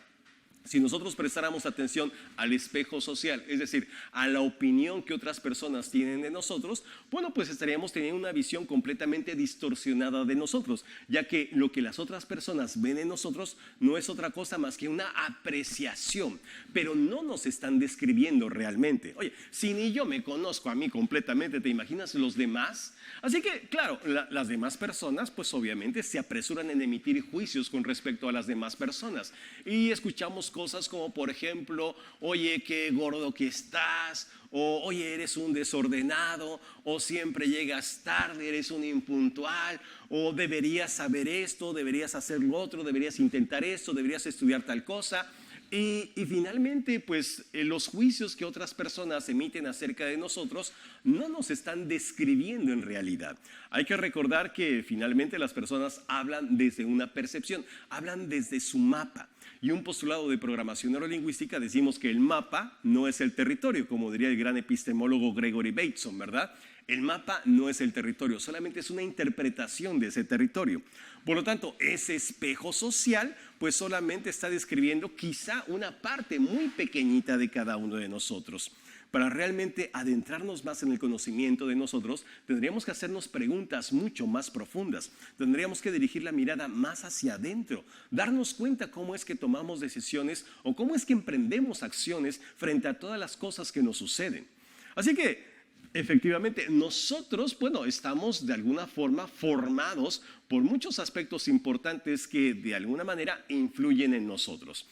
S1: Si nosotros prestáramos atención al espejo social, es decir, a la opinión que otras personas tienen de nosotros, bueno, pues estaríamos teniendo una visión completamente distorsionada de nosotros, ya que lo que las otras personas ven en nosotros no es otra cosa más que una apreciación, pero no nos están describiendo realmente. Oye, si ni yo me conozco a mí completamente, ¿te imaginas los demás? Así que, claro, las demás personas, pues obviamente se apresuran en emitir juicios con respecto a las demás personas. Y escuchamos cosas como, por ejemplo, oye, qué gordo que estás, o oye, eres un desordenado, o siempre llegas tarde, eres un impuntual, o deberías saber esto, deberías hacer lo otro, deberías intentar esto, deberías estudiar tal cosa. Y finalmente, pues los juicios que otras personas emiten acerca de nosotros no nos están describiendo en realidad. Hay que recordar que finalmente las personas hablan desde una percepción, hablan desde su mapa. Y un postulado de programación neurolingüística decimos que el mapa no es el territorio, como diría el gran epistemólogo Gregory Bateson, ¿verdad? El mapa no es el territorio, solamente es una interpretación de ese territorio. Por lo tanto, ese espejo social pues solamente está describiendo quizá una parte muy pequeñita de cada uno de nosotros. Para realmente adentrarnos más en el conocimiento de nosotros, tendríamos que hacernos preguntas mucho más profundas. Tendríamos que dirigir la mirada más hacia adentro, darnos cuenta cómo es que tomamos decisiones o cómo es que emprendemos acciones frente a todas las cosas que nos suceden. Así que, efectivamente, nosotros, estamos de alguna forma formados por muchos aspectos importantes que de alguna manera influyen en nosotros.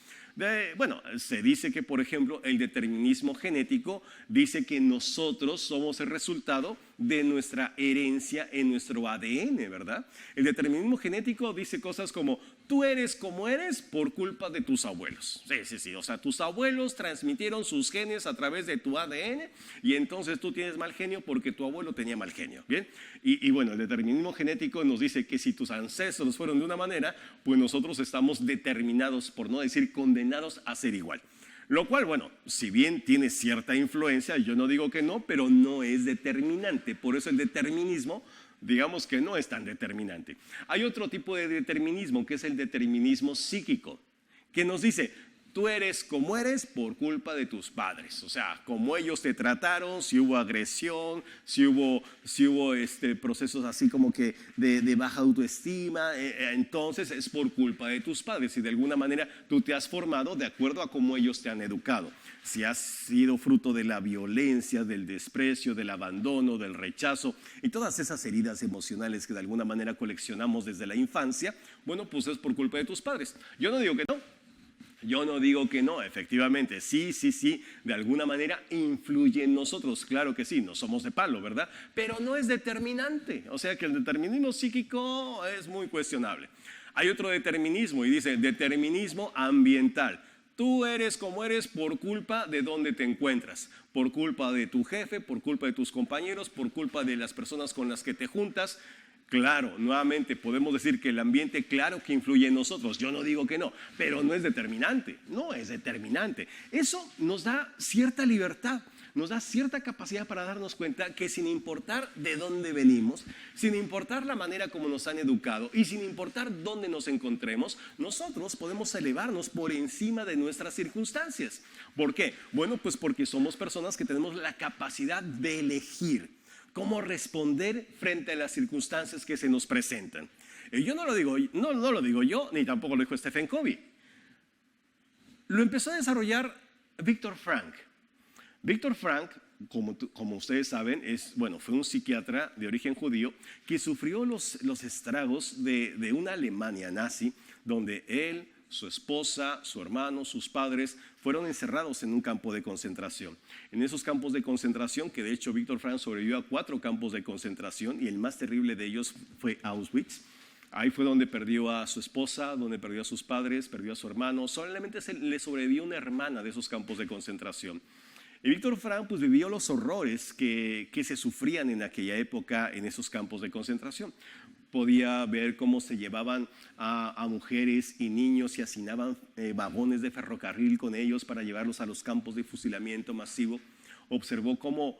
S1: Se dice que, por ejemplo, el determinismo genético dice que nosotros somos el resultado de nuestra herencia en nuestro ADN, ¿verdad? El determinismo genético dice cosas como, tú eres como eres por culpa de tus abuelos. Sí, o sea, tus abuelos transmitieron sus genes a través de tu ADN y entonces tú tienes mal genio porque tu abuelo tenía mal genio, ¿bien? Y bueno, el determinismo genético nos dice que si tus ancestros fueron de una manera, pues nosotros estamos determinados, por no decir condenados, a ser igual. Lo cual, si bien tiene cierta influencia, yo no digo que no, pero no es determinante. Por eso el determinismo, digamos que no es tan determinante. Hay otro tipo de determinismo, que es el determinismo psíquico, que nos dice, tú eres como eres por culpa de tus padres. O sea, como ellos te trataron, si hubo agresión, si hubo procesos así como que de baja autoestima, entonces es por culpa de tus padres. Y de alguna manera tú te has formado de acuerdo a cómo ellos te han educado. Si has sido fruto de la violencia, del desprecio, del abandono, del rechazo y todas esas heridas emocionales que de alguna manera coleccionamos desde la infancia, pues es por culpa de tus padres. Yo no digo que no. Yo no digo que no, efectivamente, sí, de alguna manera influye en nosotros, claro que sí, no somos de palo, ¿verdad? Pero no es determinante, o sea que el determinismo psíquico es muy cuestionable. Hay otro determinismo y dice determinismo ambiental. Tú eres como eres por culpa de dónde te encuentras, por culpa de tu jefe, por culpa de tus compañeros, por culpa de las personas con las que te juntas. Claro, nuevamente podemos decir que el ambiente, claro que influye en nosotros, yo no digo que no, pero no es determinante, no es determinante. Eso nos da cierta libertad, nos da cierta capacidad para darnos cuenta que sin importar de dónde venimos, sin importar la manera como nos han educado y sin importar dónde nos encontremos, nosotros podemos elevarnos por encima de nuestras circunstancias. ¿Por qué? Pues porque somos personas que tenemos la capacidad de elegir cómo responder frente a las circunstancias que se nos presentan. Y yo no lo digo yo, ni tampoco lo dijo Stephen Covey. Lo empezó a desarrollar Viktor Frankl. Viktor Frankl, como ustedes saben, fue un psiquiatra de origen judío que sufrió los estragos de una Alemania nazi, donde él, su esposa, su hermano, sus padres fueron encerrados en un campo de concentración. En esos campos de concentración, que de hecho Viktor Frankl sobrevivió a 4 campos de concentración y el más terrible de ellos fue Auschwitz. Ahí fue donde perdió a su esposa, donde perdió a sus padres, perdió a su hermano. Solamente le sobrevivió una hermana de esos campos de concentración. Y Viktor Frankl vivió los horrores que se sufrían en aquella época en esos campos de concentración. Podía ver cómo se llevaban a mujeres y niños y hacinaban vagones de ferrocarril con ellos para llevarlos a los campos de fusilamiento masivo. Observó cómo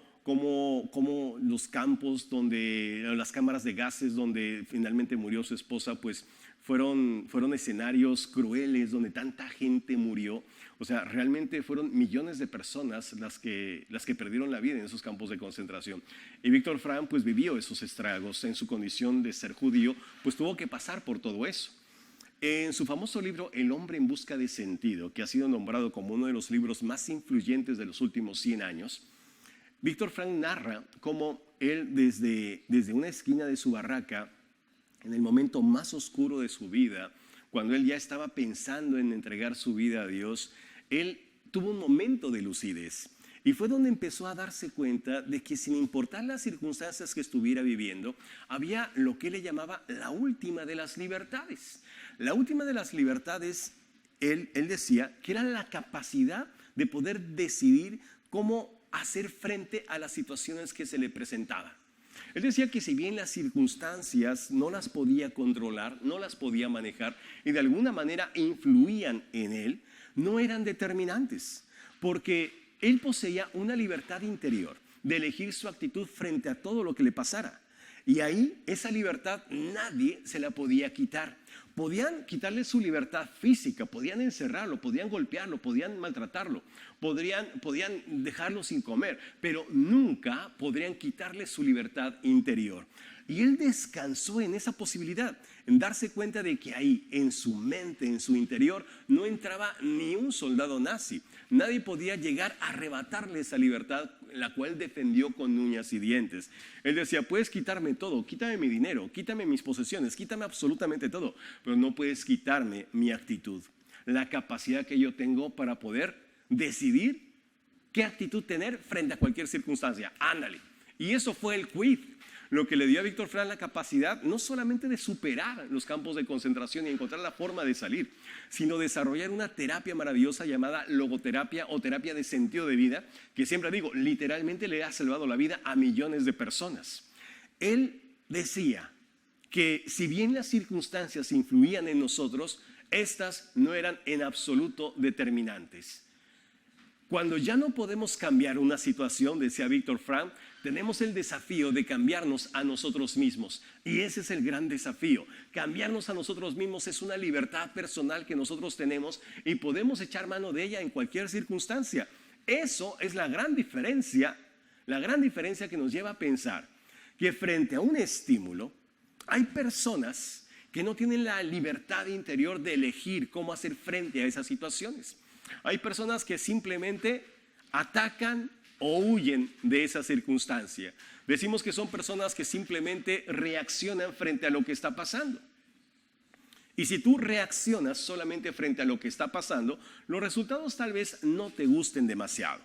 S1: los campos las cámaras de gases donde finalmente murió su esposa, fueron escenarios crueles donde tanta gente murió. O sea, realmente fueron millones de personas las que perdieron la vida en esos campos de concentración. Y Viktor Frankl vivió esos estragos en su condición de ser judío, tuvo que pasar por todo eso. En su famoso libro El hombre en busca de sentido, que ha sido nombrado como uno de los libros más influyentes de los últimos 100 años, Viktor Frankl narra cómo él desde una esquina de su barraca, en el momento más oscuro de su vida, cuando él ya estaba pensando en entregar su vida a Dios, él tuvo un momento de lucidez. Y fue donde empezó a darse cuenta de que sin importar las circunstancias que estuviera viviendo, había lo que él le llamaba la última de las libertades. La última de las libertades, él decía, que era la capacidad de poder decidir cómo hacer frente a las situaciones que se le presentaban. Él decía que si bien las circunstancias no las podía controlar, no las podía manejar y de alguna manera influían en él, no eran determinantes, porque él poseía una libertad interior de elegir su actitud frente a todo lo que le pasara. Y ahí esa libertad nadie se la podía quitar. Podían quitarle su libertad física, podían encerrarlo, podían golpearlo, podían maltratarlo, podían dejarlo sin comer, pero nunca podrían quitarle su libertad interior. Y él descansó en esa posibilidad, en darse cuenta de que ahí, en su mente, en su interior, no entraba ni un soldado nazi. Nadie podía llegar a arrebatarle esa libertad, la cual defendió con uñas y dientes. Él decía, puedes quitarme todo, quítame mi dinero, quítame mis posesiones, quítame absolutamente todo, pero no puedes quitarme mi actitud, la capacidad que yo tengo para poder decidir qué actitud tener frente a cualquier circunstancia. Ándale. Y eso fue el quid, lo que le dio a Víctor Frank la capacidad no solamente de superar los campos de concentración y encontrar la forma de salir, sino desarrollar una terapia maravillosa llamada logoterapia o terapia de sentido de vida, que siempre digo, literalmente le ha salvado la vida a millones de personas. Él decía que si bien las circunstancias influían en nosotros, estas no eran en absoluto determinantes. Cuando ya no podemos cambiar una situación, decía Víctor Frank, tenemos el desafío de cambiarnos a nosotros mismos. Y ese es el gran desafío. Cambiarnos a nosotros mismos es una libertad personal que nosotros tenemos y podemos echar mano de ella en cualquier circunstancia. Eso es la gran diferencia que nos lleva a pensar que frente a un estímulo, hay personas que no tienen la libertad interior de elegir cómo hacer frente a esas situaciones. Hay personas que simplemente atacan o huyen de esa circunstancia. Decimos que son personas que simplemente reaccionan frente a lo que está pasando. Y si tú reaccionas solamente frente a lo que está pasando, los resultados tal vez no te gusten demasiado.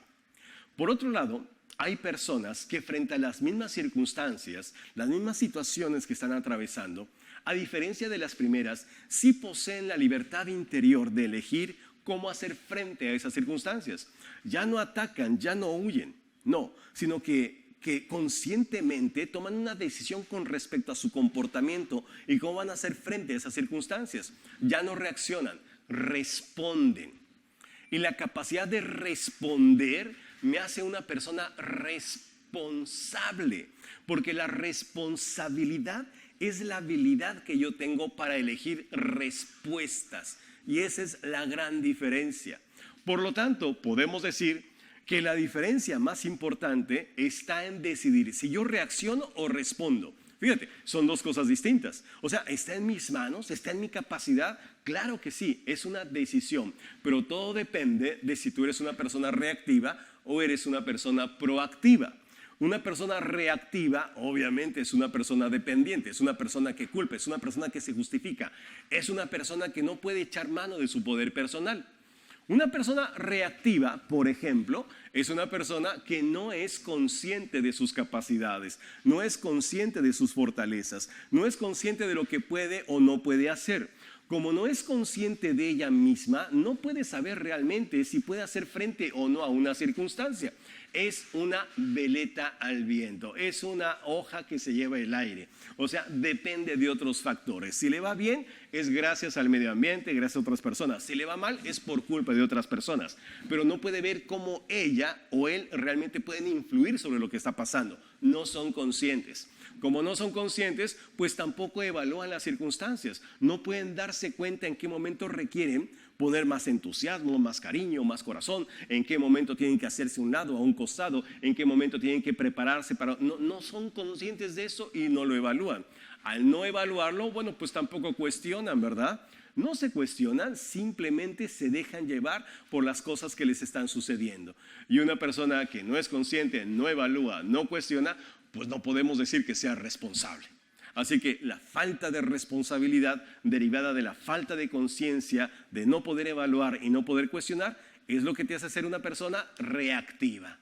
S1: Por otro lado, hay personas que frente a las mismas circunstancias, las mismas situaciones que están atravesando, a diferencia de las primeras, sí poseen la libertad interior de elegir cómo hacer frente a esas circunstancias. Ya no atacan, ya no huyen, no, sino que conscientemente toman una decisión con respecto a su comportamiento y cómo van a hacer frente a esas circunstancias. Ya no reaccionan, responden. Y la capacidad de responder me hace una persona responsable, porque la responsabilidad es la habilidad que yo tengo para elegir respuestas. Y esa es la gran diferencia. Por lo tanto, podemos decir que la diferencia más importante está en decidir si yo reacciono o respondo. Fíjate, son dos cosas distintas. O sea, ¿está en mis manos? ¿Está en mi capacidad? Claro que sí, es una decisión. Pero todo depende de si tú eres una persona reactiva o eres una persona proactiva. Una persona reactiva, obviamente, es una persona dependiente, es una persona que culpa, es una persona que se justifica, es una persona que no puede echar mano de su poder personal. Una persona reactiva, por ejemplo, es una persona que no es consciente de sus capacidades, no es consciente de sus fortalezas, no es consciente de lo que puede o no puede hacer. Como no es consciente de ella misma, no puede saber realmente si puede hacer frente o no a una circunstancia. Es una veleta al viento, es una hoja que se lleva el aire. O sea, depende de otros factores. Si le va bien, es gracias al medio ambiente, gracias a otras personas. Si le va mal, es por culpa de otras personas. Pero no puede ver cómo ella o él realmente pueden influir sobre lo que está pasando. No son conscientes. Como no son conscientes, pues tampoco evalúan las circunstancias. No pueden darse cuenta en qué momento requieren poner más entusiasmo, más cariño, más corazón, en qué momento tienen que hacerse a un lado, a un costado, en qué momento tienen que prepararse para... No son conscientes de eso y no lo evalúan. Al no evaluarlo, bueno, pues tampoco cuestionan, ¿verdad? No se cuestionan, simplemente se dejan llevar por las cosas que les están sucediendo. Y una persona que no es consciente, no evalúa, no cuestiona, pues no podemos decir que sea responsable. Así que la falta de responsabilidad derivada de la falta de conciencia, de no poder evaluar y no poder cuestionar, es lo que te hace ser una persona reactiva.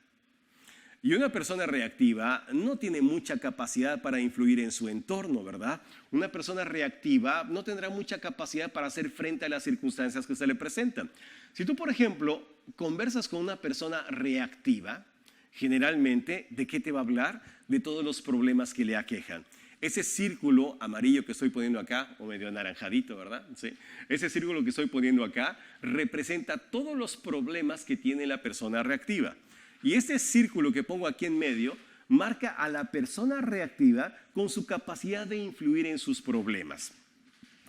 S1: Y una persona reactiva no tiene mucha capacidad para influir en su entorno, ¿verdad? Una persona reactiva no tendrá mucha capacidad para hacer frente a las circunstancias que se le presentan. Si tú, por ejemplo, conversas con una persona reactiva, generalmente, ¿de qué te va a hablar? De todos los problemas que le aquejan. Ese círculo amarillo que estoy poniendo acá, o medio anaranjadito, ¿verdad? Sí. Ese círculo que estoy poniendo acá representa todos los problemas que tiene la persona reactiva. Y este círculo que pongo aquí en medio marca a la persona reactiva con su capacidad de influir en sus problemas.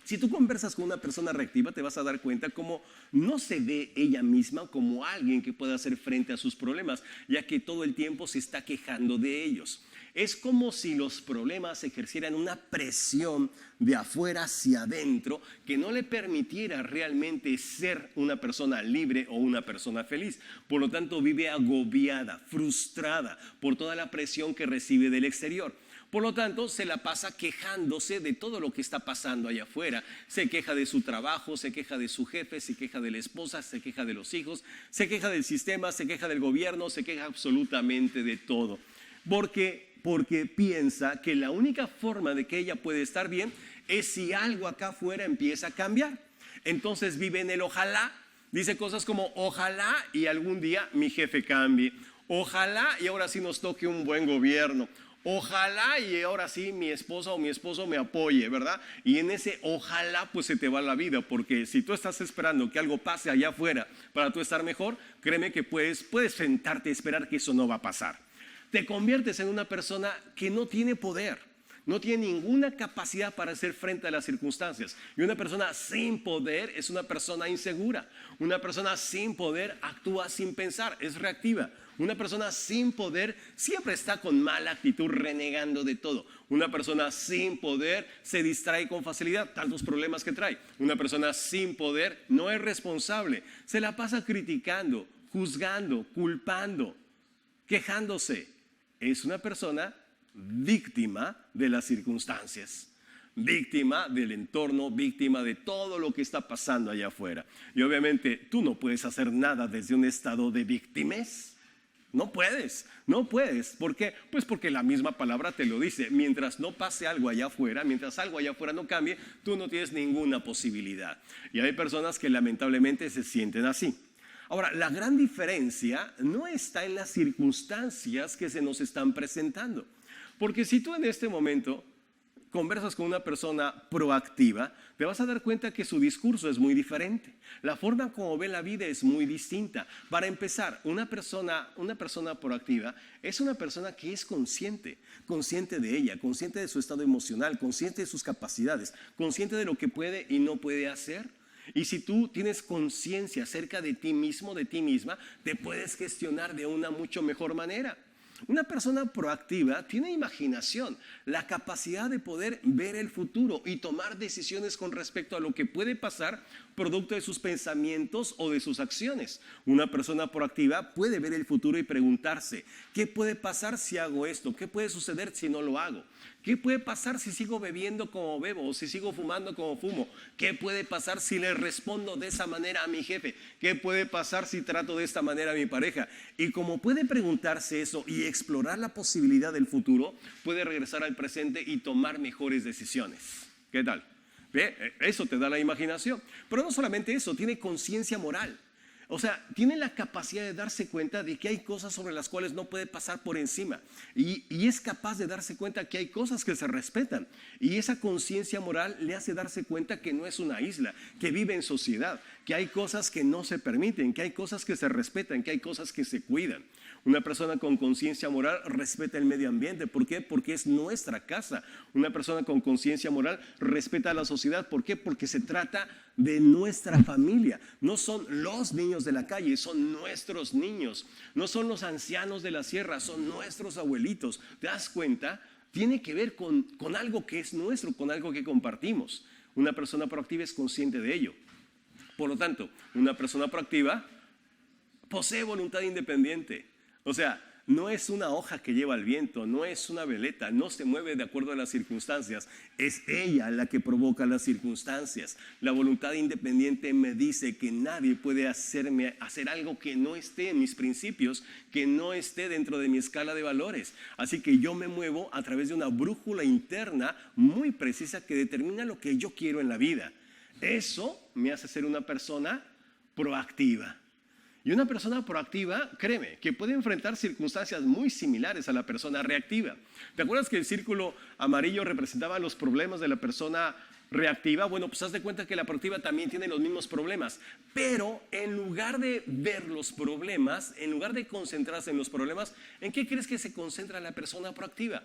S1: Si tú conversas con una persona reactiva, te vas a dar cuenta cómo no se ve ella misma como alguien que pueda hacer frente a sus problemas, ya que todo el tiempo se está quejando de ellos. Es como si los problemas ejercieran una presión de afuera hacia adentro que no le permitiera realmente ser una persona libre o una persona feliz. Por lo tanto, vive agobiada, frustrada por toda la presión que recibe del exterior. Por lo tanto, se la pasa quejándose de todo lo que está pasando allá afuera. Se queja de su trabajo, se queja de su jefe, se queja de la esposa, se queja de los hijos, se queja del sistema, se queja del gobierno, se queja absolutamente de todo. Porque piensa que la única forma de que ella puede estar bien es si algo acá afuera empieza a cambiar. Entonces vive en el ojalá. Dice cosas como ojalá y algún día mi jefe cambie. Ojalá y ahora sí nos toque un buen gobierno. Ojalá y ahora sí mi esposa o mi esposo me apoye, ¿verdad? Y en ese ojalá pues se te va la vida, porque si tú estás esperando que algo pase allá afuera para tú estar mejor, créeme que puedes sentarte a esperar que eso no va a pasar. Te conviertes en una persona que no tiene poder, no tiene ninguna capacidad para hacer frente a las circunstancias. Y una persona sin poder es una persona insegura. Una persona sin poder actúa sin pensar, es reactiva. Una persona sin poder siempre está con mala actitud, renegando de todo. Una persona sin poder se distrae con facilidad, tantos problemas que trae. Una persona sin poder no es responsable, se la pasa criticando, juzgando, culpando, quejándose. Es una persona víctima de las circunstancias, víctima del entorno, víctima de todo lo que está pasando allá afuera. Y obviamente tú no puedes hacer nada desde un estado de víctimas. No puedes. ¿Por qué? Pues porque la misma palabra te lo dice. Mientras no pase algo allá afuera, mientras algo allá afuera no cambie, tú no tienes ninguna posibilidad. Y hay personas que lamentablemente se sienten así. Ahora, la gran diferencia no está en las circunstancias que se nos están presentando. Porque si tú en este momento conversas con una persona proactiva, te vas a dar cuenta que su discurso es muy diferente. La forma como ve la vida es muy distinta. Para empezar, una persona proactiva es una persona que es consciente de ella, consciente de su estado emocional, consciente de sus capacidades, consciente de lo que puede y no puede hacer. Y si tú tienes conciencia acerca de ti mismo, de ti misma, te puedes gestionar de una mucho mejor manera. Una persona proactiva tiene imaginación, la capacidad de poder ver el futuro y tomar decisiones con respecto a lo que puede pasar producto de sus pensamientos o de sus acciones. Una persona proactiva puede ver el futuro y preguntarse, ¿qué puede pasar si hago esto? ¿Qué puede suceder si no lo hago? ¿Qué puede pasar si sigo bebiendo como bebo o si sigo fumando como fumo? ¿Qué puede pasar si le respondo de esa manera a mi jefe? ¿Qué puede pasar si trato de esta manera a mi pareja? Y como puede preguntarse eso y explorar la posibilidad del futuro, puede regresar al presente y tomar mejores decisiones. ¿Qué tal? ¿Ve? Eso te da la imaginación. Pero no solamente eso, tiene conciencia moral. O sea, tiene la capacidad de darse cuenta de que hay cosas sobre las cuales no puede pasar por encima. Y es capaz de darse cuenta que hay cosas que se respetan. Y esa conciencia moral le hace darse cuenta que no es una isla, que vive en sociedad, que hay cosas que no se permiten, que hay cosas que se respetan, que hay cosas que se cuidan. Una persona con conciencia moral respeta el medio ambiente. ¿Por qué? Porque es nuestra casa. Una persona con conciencia moral respeta a la sociedad. ¿Por qué? Porque se trata de nuestra familia. No son los niños de la calle, son nuestros niños. No son los ancianos de la sierra, son nuestros abuelitos. ¿Te das cuenta? Tiene que ver con algo que es nuestro, con algo que compartimos. Una persona proactiva es consciente de ello. Por lo tanto, una persona proactiva posee voluntad independiente. O sea, no es una hoja que lleva el viento, no es una veleta, no se mueve de acuerdo a las circunstancias. Es ella la que provoca las circunstancias. La voluntad independiente me dice que nadie puede hacerme hacer algo que no esté en mis principios, que no esté dentro de mi escala de valores. Así que yo me muevo a través de una brújula interna muy precisa que determina lo que yo quiero en la vida. Eso me hace ser una persona proactiva. Y una persona proactiva, créeme, que puede enfrentar circunstancias muy similares a la persona reactiva. ¿Te acuerdas que el círculo amarillo representaba los problemas de la persona reactiva, bueno, pues haz de cuenta que la proactiva también tiene los mismos problemas, pero en lugar de ver los problemas, en lugar de concentrarse en los problemas, ¿en qué crees que se concentra la persona proactiva?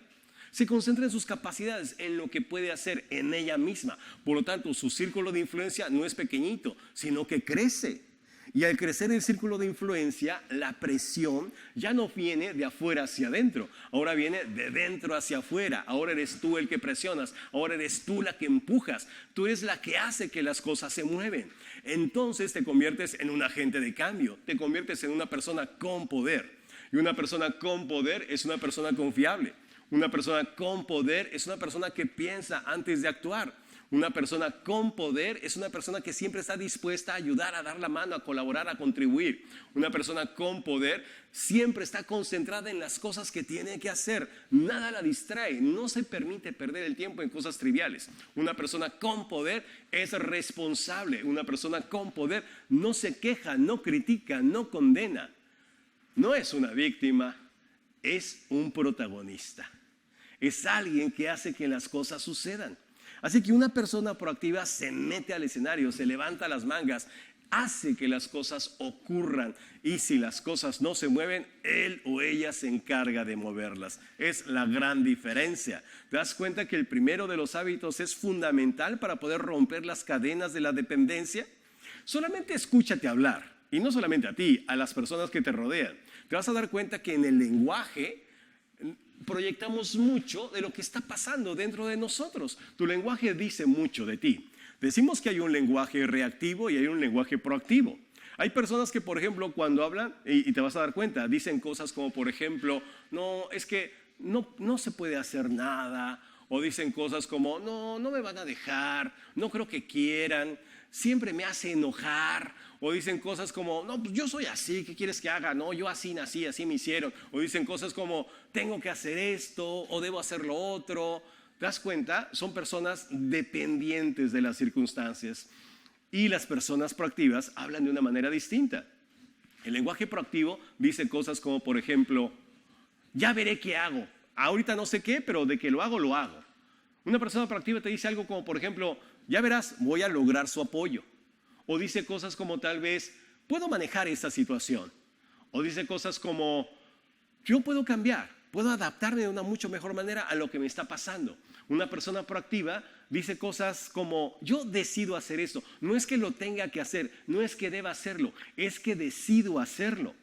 S1: Se concentra en sus capacidades, en lo que puede hacer en ella misma. Por lo tanto, su círculo de influencia no es pequeñito, sino que crece. Y al crecer el círculo de influencia, la presión ya no viene de afuera hacia adentro, ahora viene de dentro hacia afuera. Ahora eres tú el que presionas, ahora eres tú la que empujas, tú eres la que hace que las cosas se mueven. Entonces te conviertes en un agente de cambio, te conviertes en una persona con poder. Y una persona con poder es una persona confiable. Una persona con poder es una persona que piensa antes de actuar. Una persona con poder es una persona que siempre está dispuesta a ayudar, a dar la mano, a colaborar, a contribuir. Una persona con poder siempre está concentrada en las cosas que tiene que hacer. Nada la distrae, no se permite perder el tiempo en cosas triviales. Una persona con poder es responsable. Una persona con poder no se queja, no critica, no condena. No es una víctima, es un protagonista. Es alguien que hace que las cosas sucedan. Así que una persona proactiva se mete al escenario, se levanta las mangas, hace que las cosas ocurran. Y si las cosas no se mueven, él o ella se encarga de moverlas. Es la gran diferencia. ¿Te das cuenta que el primero de los hábitos es fundamental para poder romper las cadenas de la dependencia? Solamente escúchate hablar. Y no solamente a ti, a las personas que te rodean. Te vas a dar cuenta que en el lenguaje proyectamos mucho de lo que está pasando dentro de nosotros. Tu lenguaje dice mucho de ti. Decimos que hay un lenguaje reactivo y hay un lenguaje proactivo. Hay personas que, por ejemplo, cuando hablan, y te vas a dar cuenta, dicen cosas como, por ejemplo, no, es que no se puede hacer nada. O dicen cosas como, no me van a dejar, no creo que quieran, siempre me hace enojar. O dicen cosas como, no, pues yo soy así, ¿qué quieres que haga? No, yo así nací, así me hicieron. O dicen cosas como, tengo que hacer esto o debo hacer lo otro. ¿Te das cuenta? Son personas dependientes de las circunstancias. Y las personas proactivas hablan de una manera distinta. El lenguaje proactivo dice cosas como, por ejemplo, ya veré qué hago. Ahorita no sé qué, pero de que lo hago, lo hago. Una persona proactiva te dice algo como, por ejemplo, ya verás, voy a lograr su apoyo. O dice cosas como tal vez, puedo manejar esta situación. O dice cosas como, yo puedo cambiar, puedo adaptarme de una mucho mejor manera a lo que me está pasando. Una persona proactiva dice cosas como, yo decido hacer esto. No es que lo tenga que hacer, no es que deba hacerlo, es que decido hacerlo.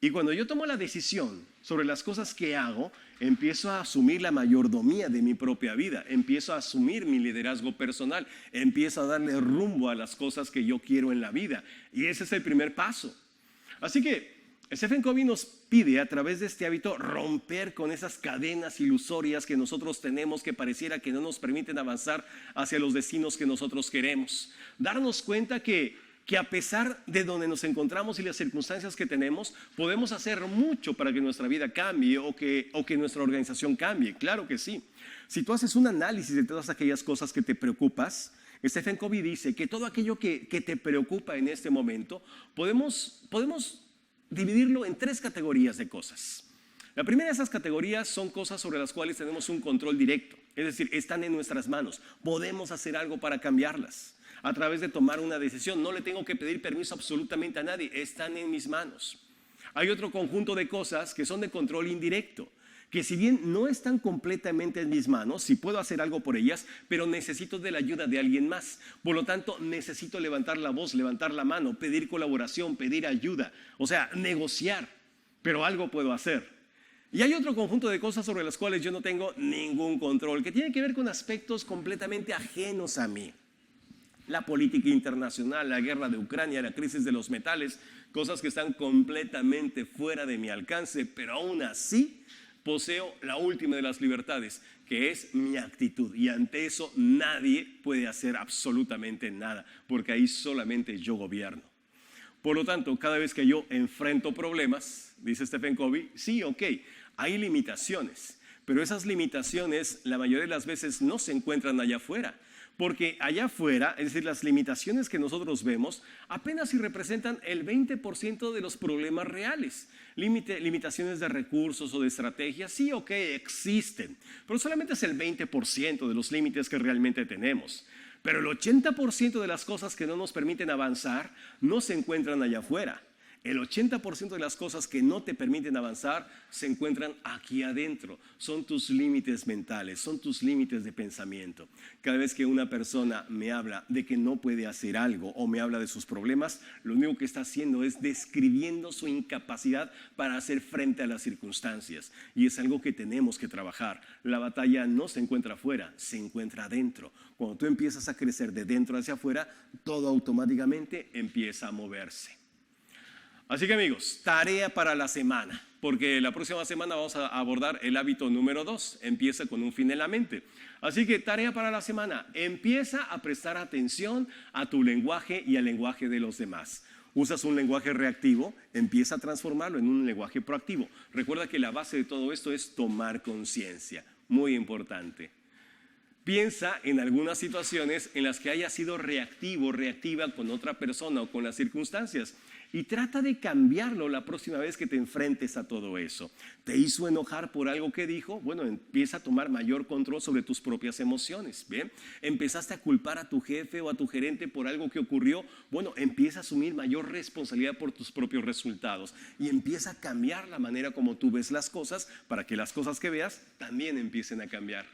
S1: Y cuando yo tomo la decisión sobre las cosas que hago, empiezo a asumir la mayordomía de mi propia vida, empiezo a asumir mi liderazgo personal, empiezo a darle rumbo a las cosas que yo quiero en la vida. Y ese es el primer paso. Así que Stephen Covey nos pide a través de este hábito romper con esas cadenas ilusorias que nosotros tenemos que pareciera que no nos permiten avanzar hacia los destinos que nosotros queremos. Darnos cuenta que a pesar de donde nos encontramos y las circunstancias que tenemos, podemos hacer mucho para que nuestra vida cambie o que nuestra organización cambie. Claro que sí. Si tú haces un análisis de todas aquellas cosas que te preocupas, Stephen Covey dice que todo aquello que te preocupa en este momento, podemos dividirlo en 3 categorías de cosas. La primera de esas categorías son cosas sobre las cuales tenemos un control directo, es decir, están en nuestras manos, podemos hacer algo para cambiarlas. A través de tomar una decisión, no le tengo que pedir permiso absolutamente a nadie, están en mis manos. Hay otro conjunto de cosas que son de control indirecto, que si bien no están completamente en mis manos, sí puedo hacer algo por ellas, pero necesito de la ayuda de alguien más. Por lo tanto, necesito levantar la voz, levantar la mano, pedir colaboración, pedir ayuda, o sea, negociar, pero algo puedo hacer. Y hay otro conjunto de cosas sobre las cuales yo no tengo ningún control, que tiene que ver con aspectos completamente ajenos a mí. La política internacional, la guerra de Ucrania, la crisis de los metales, cosas que están completamente fuera de mi alcance, pero aún así poseo la última de las libertades, que es mi actitud. Y ante eso nadie puede hacer absolutamente nada, porque ahí solamente yo gobierno. Por lo tanto, cada vez que yo enfrento problemas, dice Stephen Covey, sí, ok, hay limitaciones, pero esas limitaciones la mayoría de las veces no se encuentran allá afuera. Porque allá afuera, es decir, las limitaciones que nosotros vemos, apenas si representan el 20% de los problemas reales. Limitaciones de recursos o de estrategias, sí, ok, existen, pero solamente es el 20% de los límites que realmente tenemos. Pero el 80% de las cosas que no nos permiten avanzar no se encuentran allá afuera. El 80% de las cosas que no te permiten avanzar se encuentran aquí adentro. Son tus límites mentales, son tus límites de pensamiento. Cada vez que una persona me habla de que no puede hacer algo o me habla de sus problemas, lo único que está haciendo es describiendo su incapacidad para hacer frente a las circunstancias. Y es algo que tenemos que trabajar. La batalla no se encuentra afuera, se encuentra adentro. Cuando tú empiezas a crecer de dentro hacia afuera, todo automáticamente empieza a moverse. Así que amigos, tarea para la semana, porque la próxima semana vamos a abordar el hábito número 2, empieza con un fin en la mente. Así que tarea para la semana, empieza a prestar atención a tu lenguaje y al lenguaje de los demás. Usas un lenguaje reactivo, empieza a transformarlo en un lenguaje proactivo. Recuerda que la base de todo esto es tomar conciencia, muy importante. Piensa en algunas situaciones en las que hayas sido reactivo, reactiva con otra persona o con las circunstancias. Y trata de cambiarlo la próxima vez que te enfrentes a todo eso. ¿Te hizo enojar por algo que dijo? Bueno, empieza a tomar mayor control sobre tus propias emociones. ¿Bien? ¿Empezaste a culpar a tu jefe o a tu gerente por algo que ocurrió? Bueno, empieza a asumir mayor responsabilidad por tus propios resultados. Y empieza a cambiar la manera como tú ves las cosas para que las cosas que veas también empiecen a cambiar.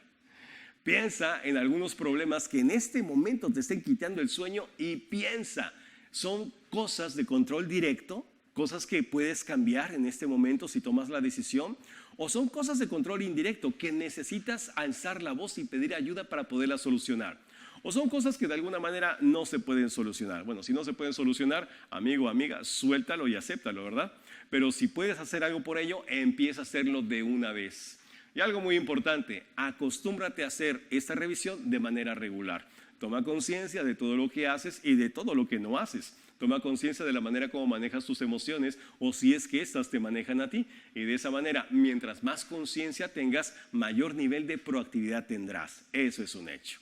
S1: Piensa en algunos problemas que en este momento te estén quitando el sueño y piensa. Son cosas de control directo, cosas que puedes cambiar en este momento si tomas la decisión, o son cosas de control indirecto que necesitas alzar la voz y pedir ayuda para poderlas solucionar. O son cosas que de alguna manera no se pueden solucionar. Bueno, si no se pueden solucionar, amigo o amiga, suéltalo y acéptalo, ¿verdad? Pero si puedes hacer algo por ello, empieza a hacerlo de una vez. Y algo muy importante, acostúmbrate a hacer esta revisión de manera regular. Toma conciencia de todo lo que haces y de todo lo que no haces. Toma conciencia de la manera como manejas tus emociones o si es que estas te manejan a ti. Y de esa manera, mientras más conciencia tengas, mayor nivel de proactividad tendrás. Eso es un hecho.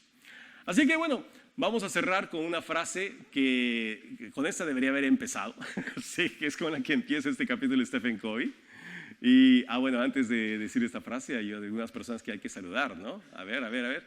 S1: Así que bueno, vamos a cerrar con una frase que con esta debería haber empezado. Sí, que es con la que empieza este capítulo de Stephen Covey. Y, bueno, antes de decir esta frase, hay algunas personas que hay que saludar, ¿no? A ver.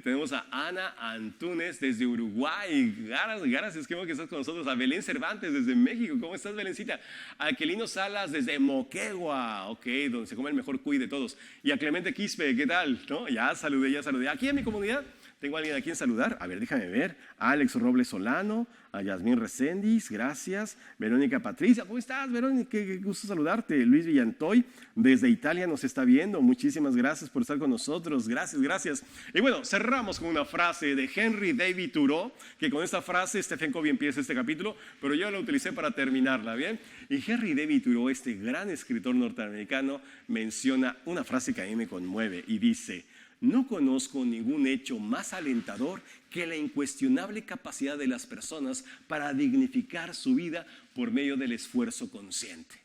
S1: Tenemos a Ana Antunes desde Uruguay. Gracias, qué bueno que estás con nosotros. A Belén Cervantes desde México. ¿Cómo estás, Belencita? A Aquelino Salas desde Moquegua, ok, donde se come el mejor cuy de todos. Y a Clemente Quispe, ¿qué tal? ¿No? Ya saludé. Aquí en mi comunidad tengo a alguien a quien saludar. A ver, déjame ver. A Alex Robles Solano, a Yasmín Reséndiz, gracias. Verónica Patricia, ¿cómo estás, Verónica? Qué gusto saludarte. Luis Villantoy, desde Italia nos está viendo. Muchísimas gracias por estar con nosotros. Gracias. Y bueno, cerramos con una frase de Henry David Thoreau, que con esta frase Stephen Covey empieza este capítulo, pero yo la utilicé para terminarla, ¿bien? Y Henry David Thoreau, este gran escritor norteamericano, menciona una frase que a mí me conmueve y dice: no conozco ningún hecho más alentador que la incuestionable capacidad de las personas para dignificar su vida por medio del esfuerzo consciente.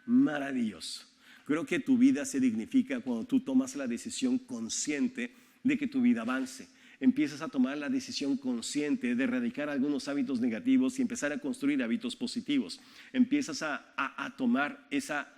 S1: Maravilloso. Creo que tu vida se dignifica cuando tú tomas la decisión consciente de que tu vida avance. Empiezas a tomar la decisión consciente de erradicar algunos hábitos negativos y empezar a construir hábitos positivos. Empiezas a tomar esa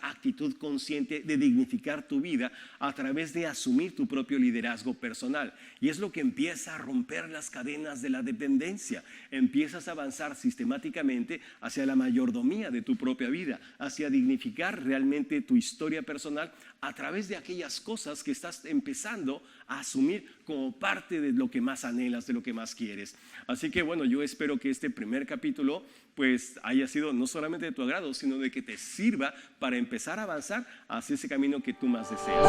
S1: actitud consciente de dignificar tu vida a través de asumir tu propio liderazgo personal. Y es lo que empieza a romper las cadenas de la dependencia. Empiezas a avanzar sistemáticamente hacia la mayordomía de tu propia vida, hacia dignificar realmente tu historia personal a través de aquellas cosas que estás empezando a asumir como parte de lo que más anhelas, de lo que más quieres. Así que bueno, yo espero que este primer capítulo pues haya sido no solamente de tu agrado, sino de que te sirva para empezar a avanzar hacia ese camino que tú más deseas.